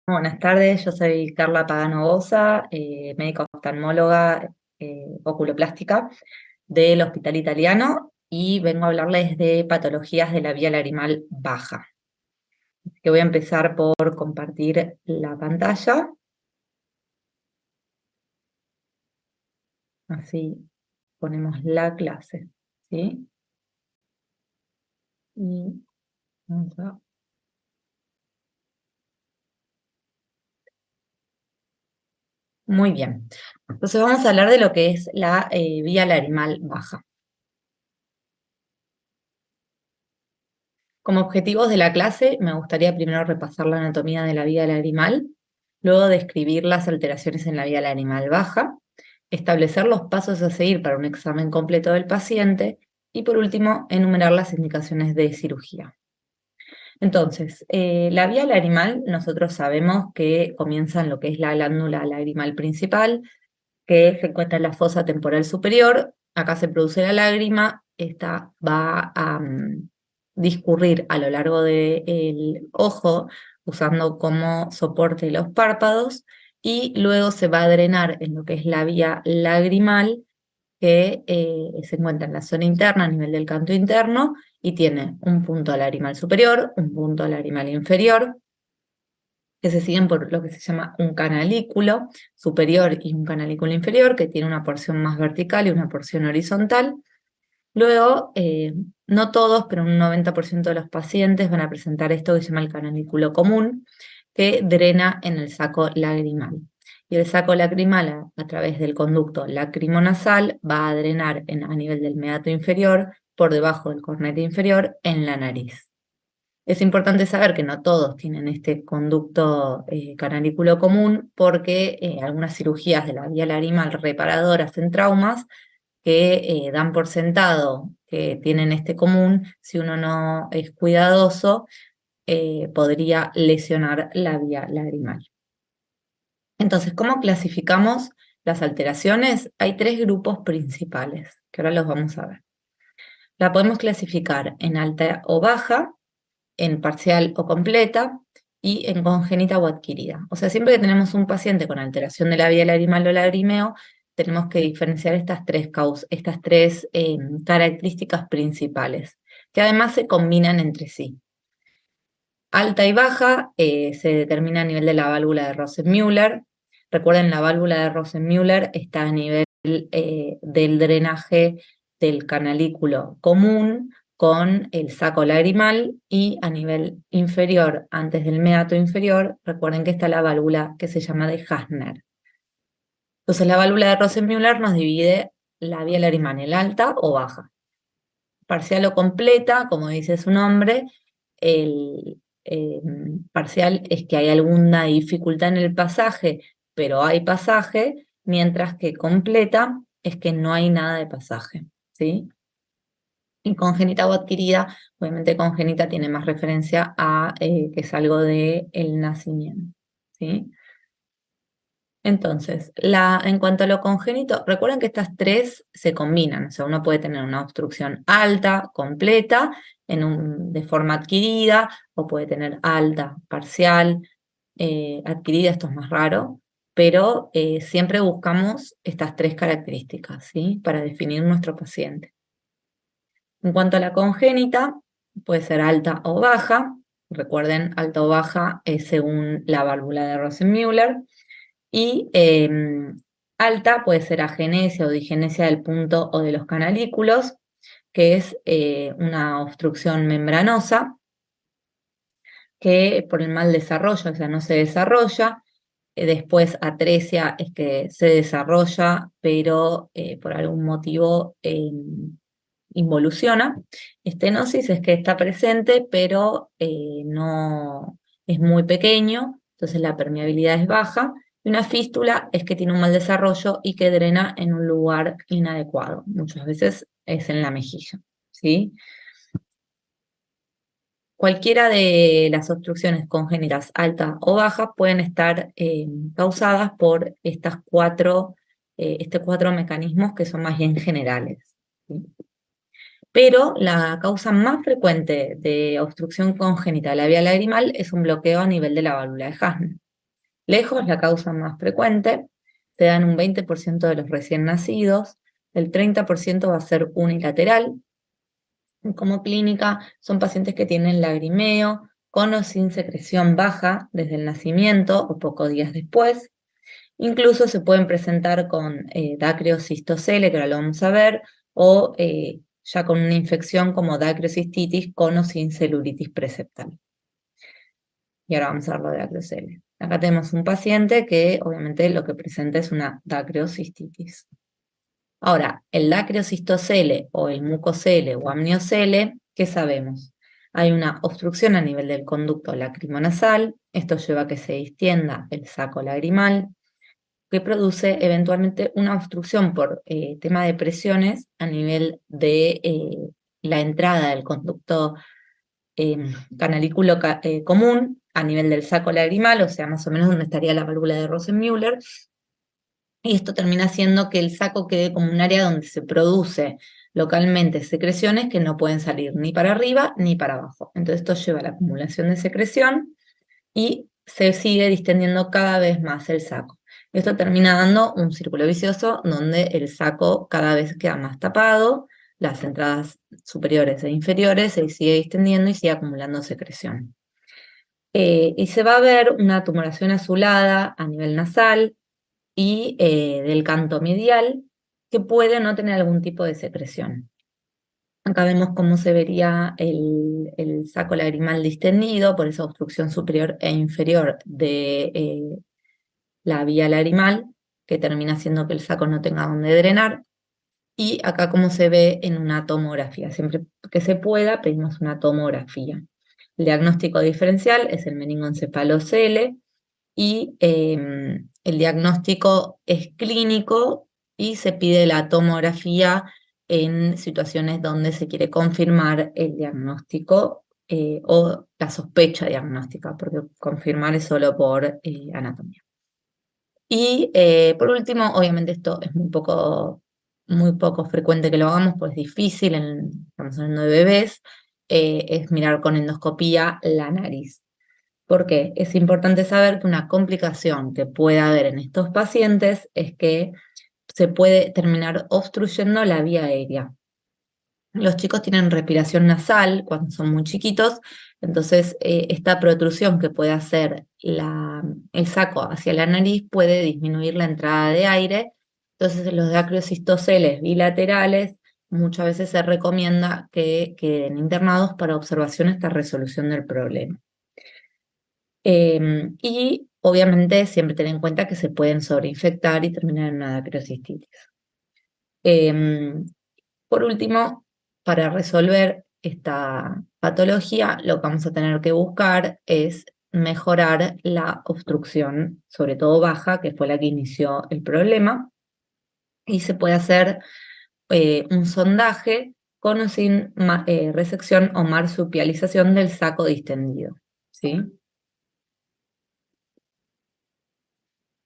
Buenas tardes, yo soy Carla Pagano Boza, médica oftalmóloga oculoplástica del Hospital Italiano y vengo a hablarles de patologías de la vía lagrimal baja. Que voy a empezar por compartir la pantalla, así ponemos la clase, ¿sí? Y vamos a- Muy bien, entonces vamos a hablar de lo que es la vía lagrimal baja. Como objetivos de la clase, me gustaría primero repasar la anatomía de la vía lagrimal, luego describir las alteraciones en la vía lagrimal baja, establecer los pasos a seguir para un examen completo del paciente y por último, enumerar las indicaciones de cirugía. Entonces, la vía lagrimal, nosotros sabemos que comienza en lo que es la glándula lagrimal principal, que se encuentra en la fosa temporal superior. Acá se produce la lágrima, esta va a discurrir a lo largo del ojo, usando como soporte los párpados, y luego se va a drenar en lo que es la vía lagrimal, que se encuentra en la zona interna, a nivel del canto interno, y tiene un punto lagrimal superior, un punto lagrimal inferior, que se siguen por lo que se llama un canalículo superior y un canalículo inferior, que tiene una porción más vertical y una porción horizontal. Luego, no todos, pero un 90% de los pacientes van a presentar esto que se llama el canalículo común, que drena en el saco lagrimal. Y el saco lagrimal, a través del conducto lacrimonasal, va a drenar a nivel del meato inferior, por debajo del cornete inferior, en la nariz. Es importante saber que no todos tienen este conducto canalículo común, porque algunas cirugías de la vía lagrimal reparadoras en traumas que dan por sentado que tienen este común, si uno no es cuidadoso, podría lesionar la vía lagrimal. Entonces, ¿cómo clasificamos las alteraciones? Hay tres grupos principales, que ahora los vamos a ver. La podemos clasificar en alta o baja, en parcial o completa y en congénita o adquirida. O sea, siempre que tenemos un paciente con alteración de la vía lagrimal o lagrimeo, tenemos que diferenciar estas tres características principales, que además se combinan entre sí. Alta y baja se determina a nivel de la válvula de Rosenmüller. Recuerden, la válvula de Rosenmüller está a nivel del drenaje del canalículo común con el saco lagrimal, y a nivel inferior, antes del meato inferior, recuerden que está la válvula que se llama de Hasner. Entonces la válvula de Rosenmüller nos divide la vía lagrimal en alta o baja. Parcial o completa, como dice su nombre, el parcial es que hay alguna dificultad en el pasaje, pero hay pasaje, mientras que completa es que no hay nada de pasaje, ¿sí? Y congénita o adquirida, obviamente congénita tiene más referencia a que es algo del nacimiento, ¿sí? Entonces, en cuanto a lo congénito, recuerden que estas tres se combinan. O sea, uno puede tener una obstrucción alta, completa, de forma adquirida, o puede tener alta, parcial, adquirida, esto es más raro, pero siempre buscamos estas tres características, ¿sí? Para definir nuestro paciente. En cuanto a la congénita, puede ser alta o baja. Recuerden, alta o baja es según la válvula de Rosenmüller. Y alta puede ser agenesia o digenesia del punto o de los canalículos, que es una obstrucción membranosa que por el mal desarrollo, o sea, no se desarrolla. Después atresia es que se desarrolla, pero por algún motivo involuciona. Estenosis es que está presente, pero no es muy pequeño, entonces la permeabilidad es baja. Y una fístula es que tiene un mal desarrollo y que drena en un lugar inadecuado. Muchas veces es en la mejilla, ¿sí? Cualquiera de las obstrucciones congénitas, altas o bajas, pueden estar causadas por estos cuatro mecanismos que son más bien generales, ¿sí? Pero la causa más frecuente de obstrucción congénita de la vía lagrimal es un bloqueo a nivel de la válvula de Hasner. Lejos, la causa más frecuente se da en un 20% de los recién nacidos, el 30% va a ser unilateral. Como clínica, son pacientes que tienen lagrimeo, con o sin secreción baja desde el nacimiento o pocos días después. Incluso se pueden presentar con dacreocistocele, que ahora lo vamos a ver, o ya con una infección como dacreocistitis con o sin celulitis preseptal. Y ahora vamos a ver lo de dacreocele. Acá tenemos un paciente que obviamente lo que presenta es una dacreocistitis. Ahora, el dacreocistocele o el mucocele o amniocele, ¿qué sabemos? Hay una obstrucción a nivel del conducto lacrimonasal, esto lleva a que se distienda el saco lagrimal, que produce eventualmente una obstrucción por tema de presiones a nivel de la entrada del conducto canalículo común, a nivel del saco lagrimal, o sea, más o menos donde estaría la válvula de Rosenmüller, y esto termina haciendo que el saco quede como un área donde se produce localmente secreciones que no pueden salir ni para arriba ni para abajo. Entonces esto lleva a la acumulación de secreción y se sigue distendiendo cada vez más el saco. Esto termina dando un círculo vicioso donde el saco cada vez queda más tapado, las entradas superiores e inferiores se sigue distendiendo y sigue acumulando secreción. Y se va a ver una tumoración azulada a nivel nasal y del canto medial que puede no tener algún tipo de secreción. Acá vemos cómo se vería el saco lagrimal distendido por esa obstrucción superior e inferior de la vía lagrimal, que termina haciendo que el saco no tenga donde drenar. Y acá cómo se ve en una tomografía. Siempre que se pueda, pedimos una tomografía. El diagnóstico diferencial es el meningoencefalocele y el diagnóstico es clínico y se pide la tomografía en situaciones donde se quiere confirmar el diagnóstico o la sospecha diagnóstica, porque confirmar es solo por anatomía. Y por último, obviamente esto es muy poco frecuente que lo hagamos, pues es difícil, estamos hablando de bebés, es mirar con endoscopía la nariz. ¿Por qué? Es importante saber que una complicación que puede haber en estos pacientes es que se puede terminar obstruyendo la vía aérea. Los chicos tienen respiración nasal cuando son muy chiquitos, entonces esta protrusión que puede hacer el saco hacia la nariz puede disminuir la entrada de aire. Entonces los dacreocistoceles bilaterales muchas veces se recomienda que queden internados para observación hasta resolución del problema. Y obviamente siempre tener en cuenta que se pueden sobreinfectar y terminar en una dacreocistitis. Por último, para resolver esta patología, lo que vamos a tener que buscar es mejorar la obstrucción, sobre todo baja, que fue la que inició el problema, y se puede hacer un sondaje con o sin resección o marsupialización del saco distendido, ¿sí?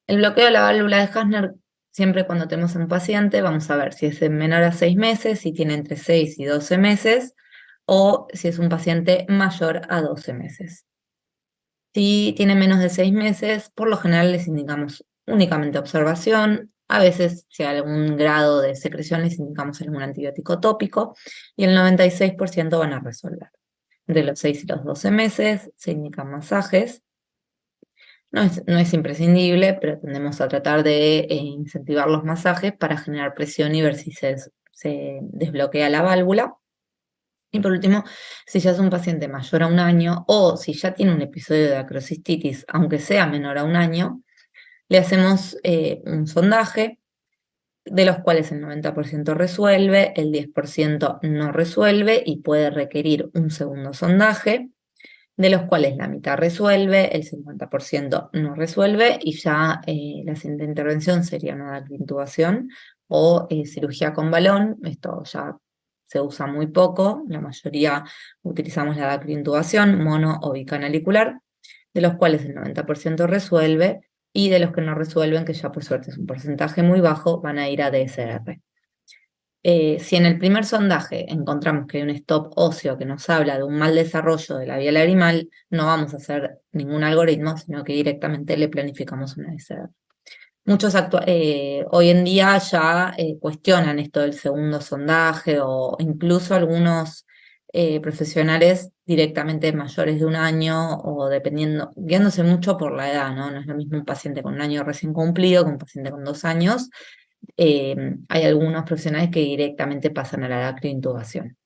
El bloqueo de la válvula de Hasner, siempre cuando tenemos un paciente, vamos a ver si es menor a 6 meses, si tiene entre 6 y 12 meses, o si es un paciente mayor a 12 meses. Si tiene menos de 6 meses, por lo general les indicamos únicamente observación, a veces si hay algún grado de secreción les indicamos algún antibiótico tópico, y el 96% van a resolver. Entre los 6 y los 12 meses se indican masajes. No es imprescindible, pero tendemos a tratar de incentivar los masajes para generar presión y ver si se desbloquea la válvula. Y por último, si ya es un paciente mayor a un año o si ya tiene un episodio de acrocistitis, aunque sea menor a un año, le hacemos un sondaje, de los cuales el 90% resuelve, el 10% no resuelve y puede requerir un segundo sondaje, de los cuales la mitad resuelve, el 50% no resuelve, y ya la siguiente intervención sería una intubación o cirugía con balón. Esto ya se usa muy poco, la mayoría utilizamos la intubación mono o bicanalicular, de los cuales el 90% resuelve, y de los que no resuelven, que ya por suerte es un porcentaje muy bajo, van a ir a DSR. Si en el primer sondaje encontramos que hay un stop óseo que nos habla de un mal desarrollo de la vía lagrimal, no vamos a hacer ningún algoritmo, sino que directamente le planificamos una SDR. Muchos hoy en día ya cuestionan esto del segundo sondaje, o incluso algunos profesionales directamente mayores de 1 año, o dependiendo, guiándose mucho por la edad, ¿no? No es lo mismo un paciente con 1 año recién cumplido que un paciente con 2 años. Hay algunos profesionales que directamente pasan a la dacriointubación.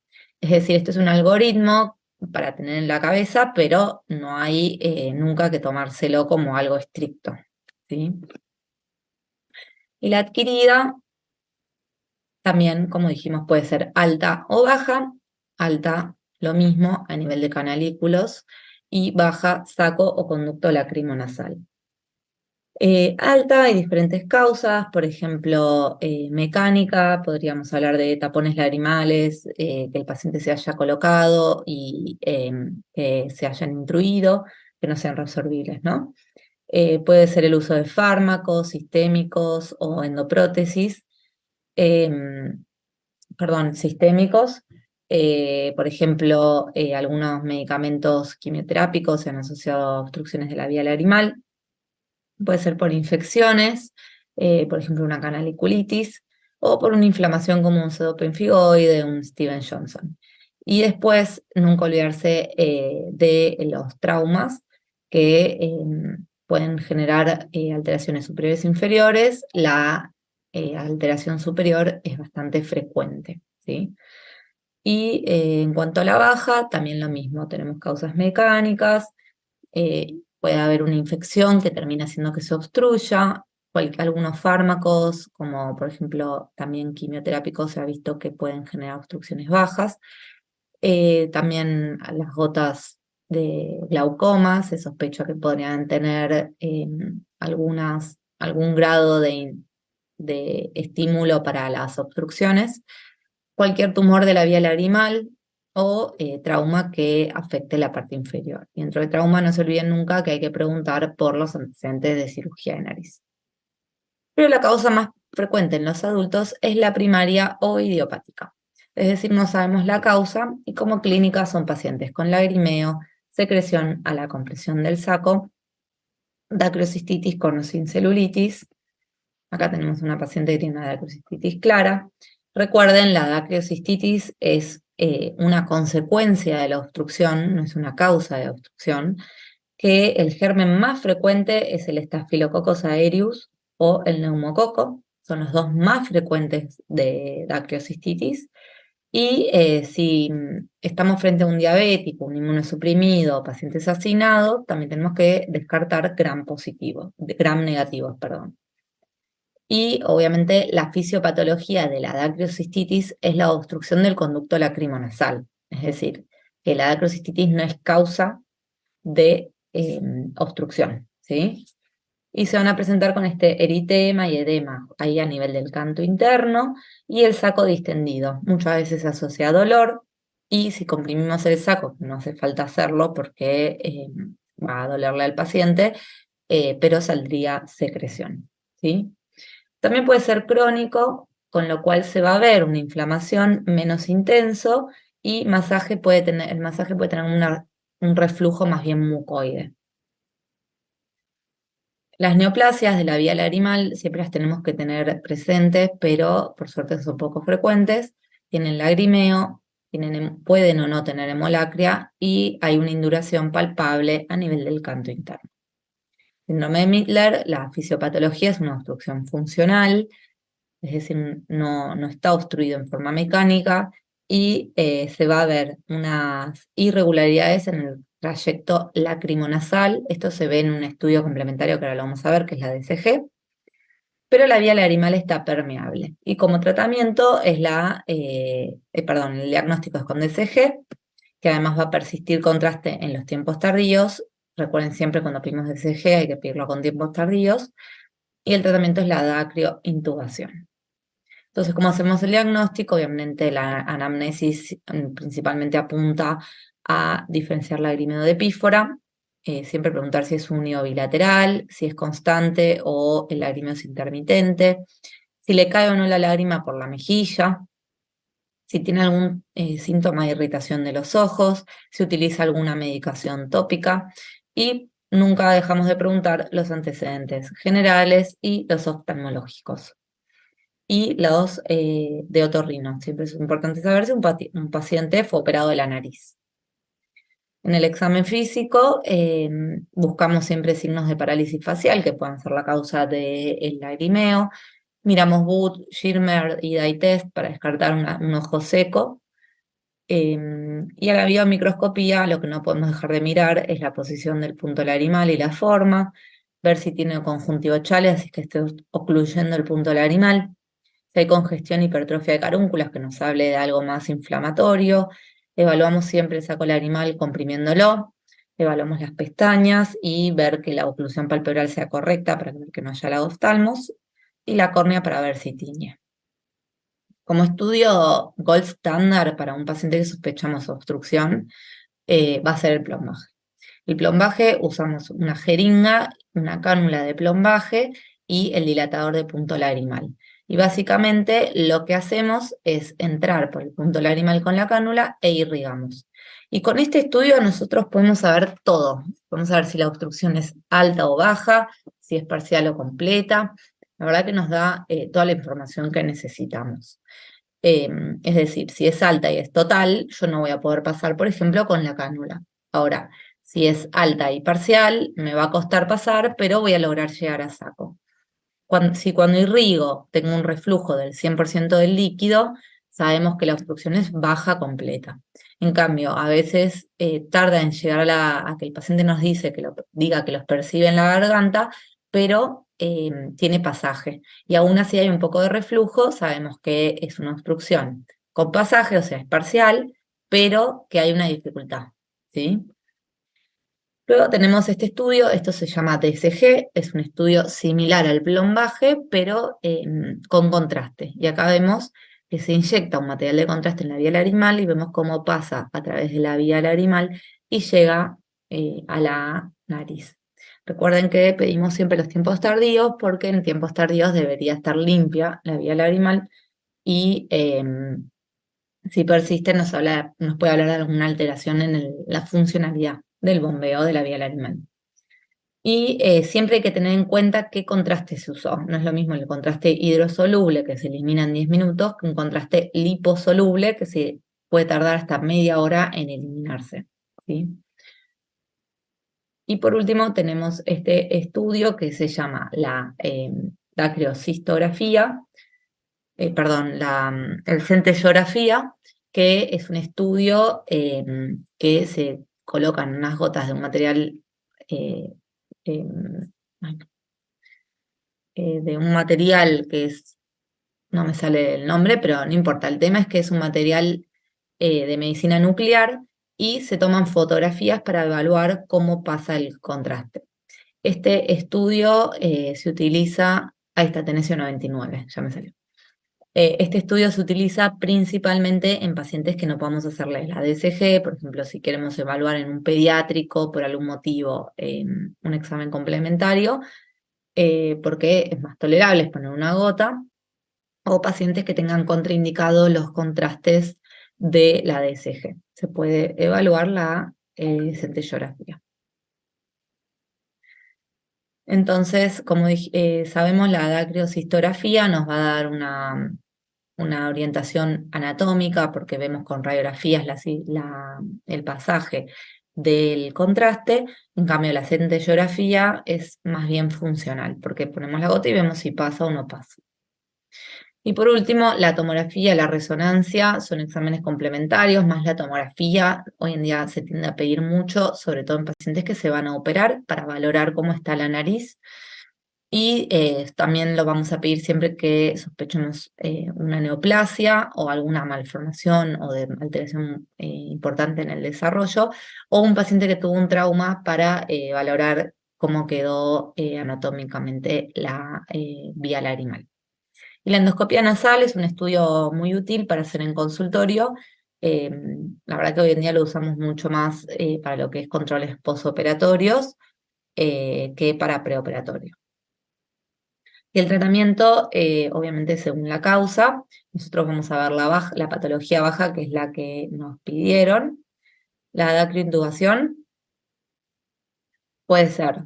Es decir, esto es un algoritmo para tener en la cabeza, pero no hay nunca que tomárselo como algo estricto, ¿sí? Y la adquirida también, como dijimos, puede ser alta o baja. Alta, lo mismo a nivel de canalículos, y baja, saco o conducto lacrimonasal. Alta, hay diferentes causas, por ejemplo, mecánica, podríamos hablar de tapones lagrimales, que el paciente se haya colocado y que se hayan intruido, que no sean resorbibles, ¿no? Puede ser el uso de fármacos sistémicos o endoprótesis, sistémicos. Por ejemplo, algunos medicamentos quimioterápicos se han asociado a obstrucciones de la vía lagrimal. Puede ser por infecciones, por ejemplo una canaliculitis, o por una inflamación como un pseudopenfigoide, un Steven-Johnson. Y después, nunca olvidarse de los traumas que pueden generar alteraciones superiores e inferiores. La alteración superior es bastante frecuente, ¿sí? Y en cuanto a la baja, también lo mismo, tenemos causas mecánicas, puede haber una infección que termina haciendo que se obstruya, algunos fármacos, como por ejemplo también quimioterápicos, se ha visto que pueden generar obstrucciones bajas. También las gotas de glaucoma, se sospecha que podrían tener algún grado de estímulo para las obstrucciones. Cualquier tumor de la vía lagrimal o trauma que afecte la parte inferior. Y dentro del trauma no se olviden nunca que hay que preguntar por los antecedentes de cirugía de nariz. Pero la causa más frecuente en los adultos es la primaria o idiopática. Es decir, no sabemos la causa, y como clínica son pacientes con lagrimeo, secreción a la compresión del saco, dacrocistitis con o sin celulitis. Acá tenemos una paciente que tiene una dacrocistitis clara. Recuerden, la dacrocistitis es una consecuencia de la obstrucción, no es una causa de obstrucción, que el germen más frecuente es el Staphylococcus aureus o el neumococo, son los dos más frecuentes de dacrocistitis. Y si estamos frente a un diabético, un inmunosuprimido, pacientes hacinados, también tenemos que descartar gram positivos, gram negativos, perdón. Y obviamente la fisiopatología de la dacrocistitis es la obstrucción del conducto lacrimonasal, es decir, que la dacrocistitis no es causa de obstrucción, ¿sí? Y se van a presentar con este eritema y edema ahí a nivel del canto interno, y el saco distendido. Muchas veces se asocia a dolor, y si comprimimos el saco, no hace falta hacerlo porque va a dolerle al paciente, pero saldría secreción, ¿sí? También puede ser crónico, con lo cual se va a ver una inflamación menos intenso, y el masaje puede tener un reflujo más bien mucoide. Las neoplasias de la vía lagrimal siempre las tenemos que tener presentes, pero por suerte son poco frecuentes. Tienen lagrimeo, pueden o no tener hemolacria, y hay una induración palpable a nivel del canto interno. Síndrome de Mittler, la fisiopatología es una obstrucción funcional, es decir, no está obstruido en forma mecánica, y se va a ver unas irregularidades en el trayecto lacrimonasal. Esto se ve en un estudio complementario que ahora lo vamos a ver, que es la DCG, pero la vía lagrimal está permeable. Y como tratamiento es el diagnóstico es con DCG, que además va a persistir contraste en los tiempos tardíos. Recuerden, siempre cuando pedimos DCG hay que pedirlo con tiempos tardíos, y el tratamiento es la dacriointubación. Entonces, ¿cómo hacemos el diagnóstico? Obviamente la anamnesis principalmente apunta a diferenciar lagrimeo de epífora, siempre preguntar si es unio bilateral, si es constante, o el lagrimeo es intermitente, si le cae o no la lágrima por la mejilla. si tiene algún síntoma de irritación de los ojos, si utiliza alguna medicación tópica y nunca dejamos de preguntar los antecedentes generales y los oftalmológicos. Y los de otorrino. Siempre es importante saber si un paciente fue operado de la nariz. En el examen físico buscamos siempre signos de parálisis facial que puedan ser la causa del lagrimeo. Miramos Wood, Schirmer y dye test para descartar un ojo seco. Y a la biomicroscopía lo que no podemos dejar de mirar es la posición del punto lagrimal y la forma, ver si tiene conjuntivo chale, así que esté ocluyendo el punto lagrimal. Si hay congestión, hipertrofia de carúnculas, que nos hable de algo más inflamatorio. Evaluamos siempre el saco lagrimal comprimiéndolo. Evaluamos las pestañas y ver que la oclusión palpebral sea correcta para ver que no haya lagoftalmos. Y la córnea para ver si tiñe. Como estudio gold standard para un paciente que sospechamos obstrucción, va a ser el plombaje. El plombaje usamos una jeringa, una cánula de plombaje y el dilatador de punto lagrimal. Y básicamente lo que hacemos es entrar por el punto lagrimal con la cánula e irrigamos. Y con este estudio nosotros podemos saber todo. Podemos saber si la obstrucción es alta o baja, si es parcial o completa. La verdad que nos da toda la información que necesitamos. Es decir, si es alta y es total, yo no voy a poder pasar, por ejemplo, con la cánula. Ahora, si es alta y parcial, me va a costar pasar, pero voy a lograr llegar a saco. Si cuando irrigo tengo un reflujo del 100% del líquido, sabemos que la obstrucción es baja completa. En cambio, a veces tarda en llegar a que el paciente nos diga que los percibe en la garganta, pero tiene pasaje. Y aún así hay un poco de reflujo, sabemos que es una obstrucción con pasaje, o sea, es parcial, pero que hay una dificultad, ¿sí? Luego tenemos este estudio, esto se llama TSG, es un estudio similar al plombaje, pero con contraste. Y acá vemos que se inyecta un material de contraste en la vía lagrimal y vemos cómo pasa a través de la vía lagrimal y llega a la nariz. Recuerden que pedimos siempre los tiempos tardíos porque en tiempos tardíos debería estar limpia la vía lagrimal y si persiste nos puede hablar de alguna alteración en la funcionalidad del bombeo de la vía lagrimal. Y siempre hay que tener en cuenta qué contraste se usó. No es lo mismo el contraste hidrosoluble, que se elimina en 10 minutos, que un contraste liposoluble, que se puede tardar hasta media hora en eliminarse, ¿sí? Y por último tenemos este estudio que se llama la dacreocistografía, el centellografía, que es un estudio que se colocan unas gotas de un material eh, em, ay, de un material que es, no me sale el nombre, pero no importa, el tema es que es un material de medicina nuclear y se toman fotografías para evaluar cómo pasa el contraste. Este estudio se utiliza, ahí está, Tenesio 99, ya me salió. Este estudio se utiliza principalmente en pacientes que no podamos hacerles la DSG, por ejemplo, si queremos evaluar en un pediátrico por algún motivo un examen complementario, porque es más tolerable poner una gota, o pacientes que tengan contraindicado los contrastes de la DSG. Se puede evaluar la centellografía. Entonces, como sabemos, la dacreocistografía nos va a dar una orientación anatómica, porque vemos con radiografías el pasaje del contraste. En cambio, la centellografía es más bien funcional, porque ponemos la gota y vemos si pasa o no pasa. Y por último, la tomografía y la resonancia son exámenes complementarios, más la tomografía hoy en día se tiende a pedir mucho, sobre todo en pacientes que se van a operar para valorar cómo está la nariz. Y también lo vamos a pedir siempre que sospechemos una neoplasia o alguna malformación o de alteración importante en el desarrollo, o un paciente que tuvo un trauma para valorar cómo quedó anatómicamente la vía lagrimal. Y la endoscopia nasal es un estudio muy útil para hacer en consultorio. La verdad que hoy en día lo usamos mucho más para lo que es controles posoperatorios que para preoperatorio. Y el tratamiento, obviamente, según la causa, nosotros vamos a ver la patología baja, que es la que nos pidieron. La dacrointubación puede ser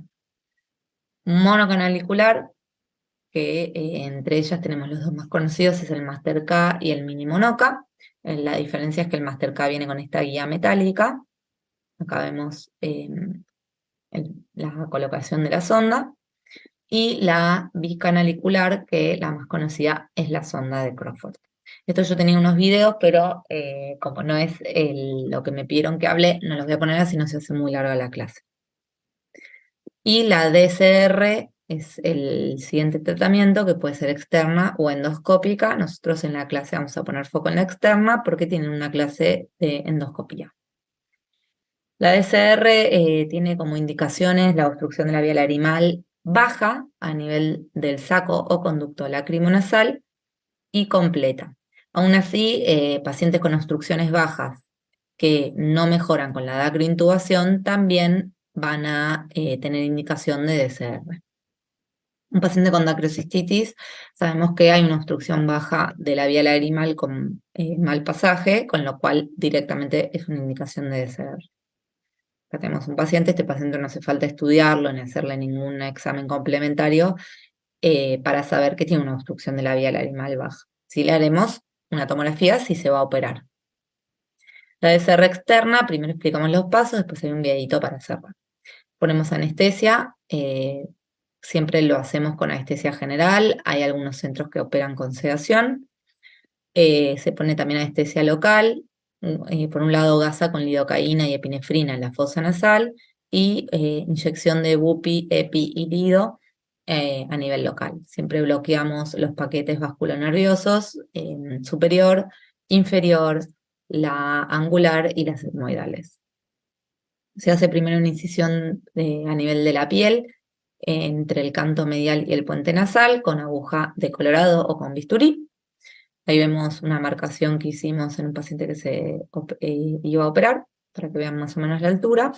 monocanalicular, que entre ellas tenemos los dos más conocidos, es el Master-K y el Mini Monoca. La diferencia es que el Master-K viene con esta guía metálica. Acá vemos la colocación de la sonda. Y la bicanalicular, que la más conocida es la sonda de Crawford. Esto yo tenía unos videos, pero como no es lo que me pidieron que hable, no los voy a poner así, no se hace muy larga la clase. Y la DCR es el siguiente tratamiento, que puede ser externa o endoscópica. Nosotros en la clase vamos a poner foco en la externa porque tienen una clase de endoscopía. La DCR tiene como indicaciones la obstrucción de la vía lagrimal baja a nivel del saco o conducto lacrimonasal y completa. Aún así, pacientes con obstrucciones bajas que no mejoran con la dacrointubación también van a tener indicación de DCR. Un paciente con dacrocistitis, sabemos que hay una obstrucción baja de la vía lagrimal con mal pasaje, con lo cual directamente es una indicación de DCR. Acá tenemos un paciente, este paciente no hace falta estudiarlo ni hacerle ningún examen complementario para saber que tiene una obstrucción de la vía lagrimal baja. Si le haremos una tomografía, si se va a operar. La DCR externa, primero explicamos los pasos, después hay un videito para hacerla. Ponemos anestesia, siempre lo hacemos con anestesia general, hay algunos centros que operan con sedación. Se pone también anestesia local, por un lado gasa con lidocaína y epinefrina en la fosa nasal y inyección de bupi, epi y lido a nivel local. Siempre bloqueamos los paquetes vasculonerviosos superior, inferior, la angular y las etmoidales. Se hace primero una incisión a nivel de la piel entre el canto medial y el puente nasal con aguja de colorado o con bisturí. Ahí vemos una marcación que hicimos en un paciente que se iba a operar, para que vean más o menos la altura.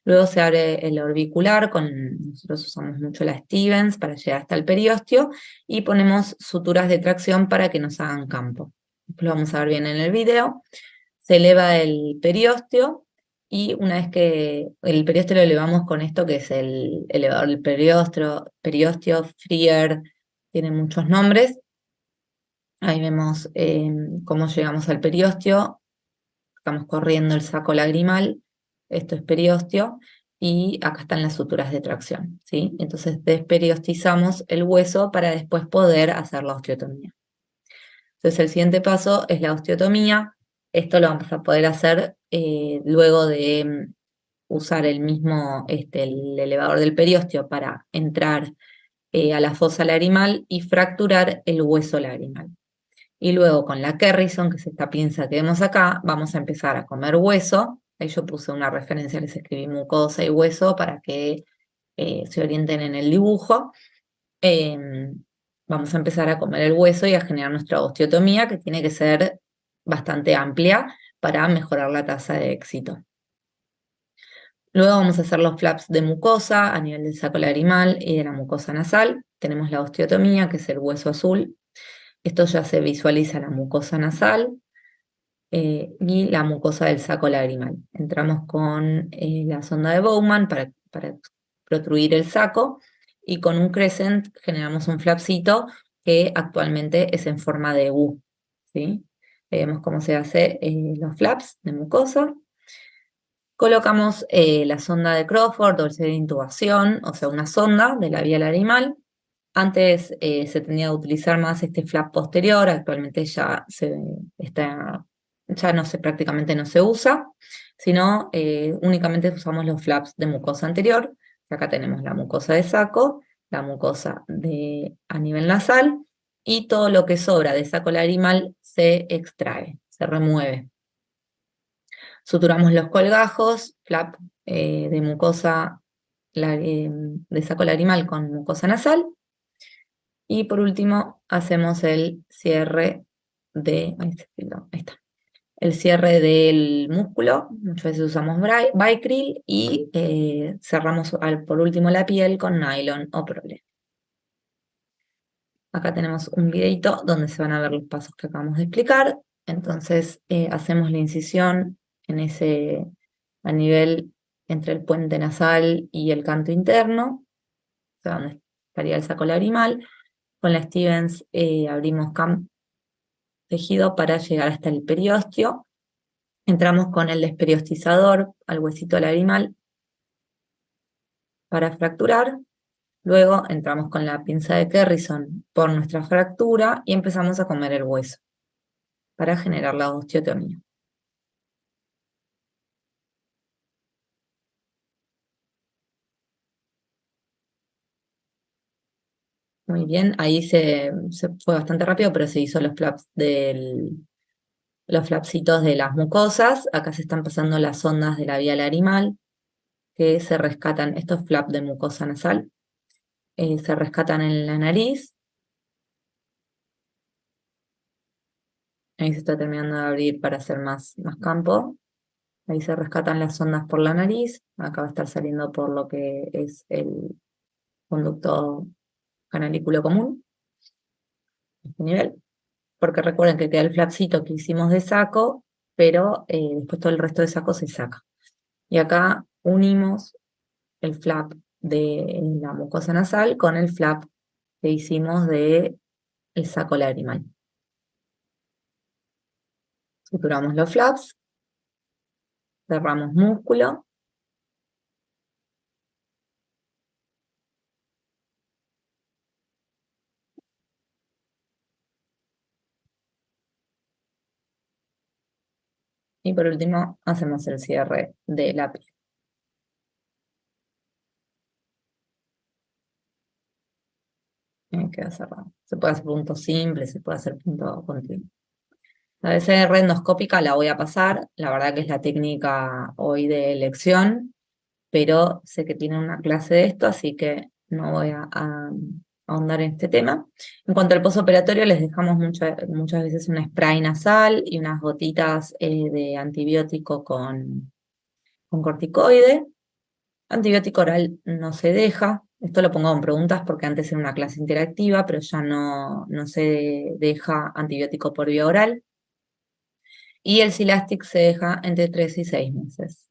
Luego se abre el orbicular, nosotros usamos mucho la Stevens para llegar hasta el periósteo, y ponemos suturas de tracción para que nos hagan campo. Lo vamos a ver bien en el video. Se eleva el periósteo, y una vez que el periósteo lo elevamos con esto, que es el elevador del periósteo, Freer, tiene muchos nombres. Ahí vemos cómo llegamos al periósteo. Estamos corriendo el saco lagrimal, esto es periósteo, y acá están las suturas de tracción, ¿sí? Entonces desperiostizamos el hueso para después poder hacer la osteotomía. Entonces el siguiente paso es la osteotomía. Esto lo vamos a poder hacer luego de usar el mismo, el elevador del periósteo para entrar a la fosa lagrimal y fracturar el hueso lagrimal. Y luego con la Kerrison, que es esta pinza que vemos acá, vamos a empezar a comer hueso. Ahí yo puse una referencia, les escribí mucosa y hueso para que se orienten en el dibujo. Vamos a empezar a comer el hueso y a generar nuestra osteotomía, que tiene que ser bastante amplia para mejorar la tasa de éxito. Luego vamos a hacer los flaps de mucosa a nivel del saco lagrimal y de la mucosa nasal. Tenemos la osteotomía, que es el hueso azul. Esto ya se visualiza la mucosa nasal y la mucosa del saco lagrimal. Entramos con la sonda de Bowman para protruir el saco, y con un crescent generamos un flapcito que actualmente es en forma de U, ¿sí? Vemos cómo se hace los flaps de mucosa. Colocamos la sonda de Crawford o el de intubación, o sea, una sonda de la vía lagrimal. Antes se tenía que utilizar más este flap posterior, actualmente ya no prácticamente no se usa, sino únicamente usamos los flaps de mucosa anterior. Acá tenemos la mucosa de saco, la mucosa a nivel nasal, y todo lo que sobra de saco lagrimal se extrae, se remueve. Suturamos los colgajos, flap de mucosa de saco lagrimal con mucosa nasal. Y por último, hacemos el cierre ahí está. El cierre del músculo. Muchas veces usamos Vicryl y cerramos por último la piel con nylon o prole. Acá tenemos un videito donde se van a ver los pasos que acabamos de explicar. Entonces, hacemos la incisión a nivel entre el puente nasal y el canto interno, o sea, donde estaría el saco lagrimal. Con la Stevens abrimos tejido para llegar hasta el periósteo. Entramos con el desperiostizador al huesito lagrimal para fracturar. Luego entramos con la pinza de Kerrison por nuestra fractura y empezamos a comer el hueso para generar la osteotomía. Muy bien, ahí se fue bastante rápido, pero se hizo los flapsitos de las mucosas. Acá se están pasando las ondas de la vía lagrimal que se rescatan, estos flaps de mucosa nasal, se rescatan en la nariz. Ahí se está terminando de abrir para hacer más campo. Ahí se rescatan las ondas por la nariz. Acá va a estar saliendo por lo que es el conducto canalículo común, este nivel. Porque recuerden que queda el flapcito que hicimos de saco, pero después todo el resto de saco se saca. Y acá unimos el flap de la mucosa nasal con el flap que hicimos de el saco lagrimal. Suturamos los flaps, cerramos músculo. Y por último, hacemos el cierre de la piel. Queda cerrado. Se puede hacer punto simple, se puede hacer punto continuo. La BCR endoscópica la voy a pasar, la verdad que es la técnica hoy de elección, pero sé que tienen una clase de esto, así que no voy a ahondar en este tema. En cuanto al posoperatorio, les dejamos muchas veces un spray nasal y unas gotitas de antibiótico con corticoide. Antibiótico oral no se deja. Esto lo pongo en preguntas porque antes era una clase interactiva, pero ya no se deja antibiótico por vía oral. Y el Silastic se deja entre 3 y 6 meses.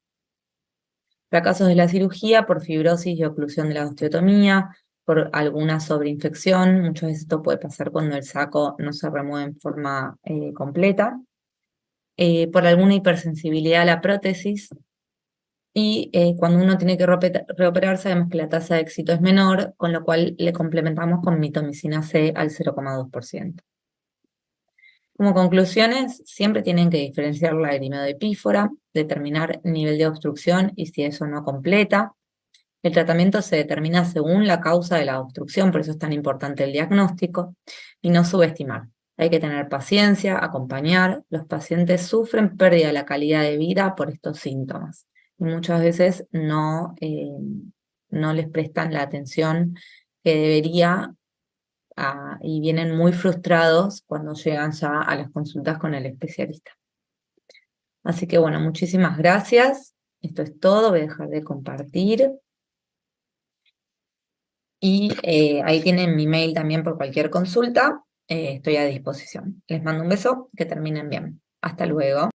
Fracasos de la cirugía por fibrosis y oclusión de la osteotomía, por alguna sobreinfección. Muchas veces esto puede pasar cuando el saco no se remueve en forma completa. Por alguna hipersensibilidad a la prótesis. Y cuando uno tiene que reoperar, sabemos que la tasa de éxito es menor, con lo cual le complementamos con mitomicina C al 0,2%. Como conclusiones, siempre tienen que diferenciar la eritema determinar nivel de obstrucción y si eso no completa. El tratamiento se determina según la causa de la obstrucción, por eso es tan importante el diagnóstico, y no subestimar. Hay que tener paciencia, acompañar. Los pacientes sufren pérdida de la calidad de vida por estos síntomas. Y muchas veces no les prestan la atención que debería y vienen muy frustrados cuando llegan ya a las consultas con el especialista. Así que bueno, muchísimas gracias. Esto es todo, voy a dejar de compartir. Y ahí tienen mi mail también por cualquier consulta. Estoy a disposición. Les mando un beso, que terminen bien. Hasta luego.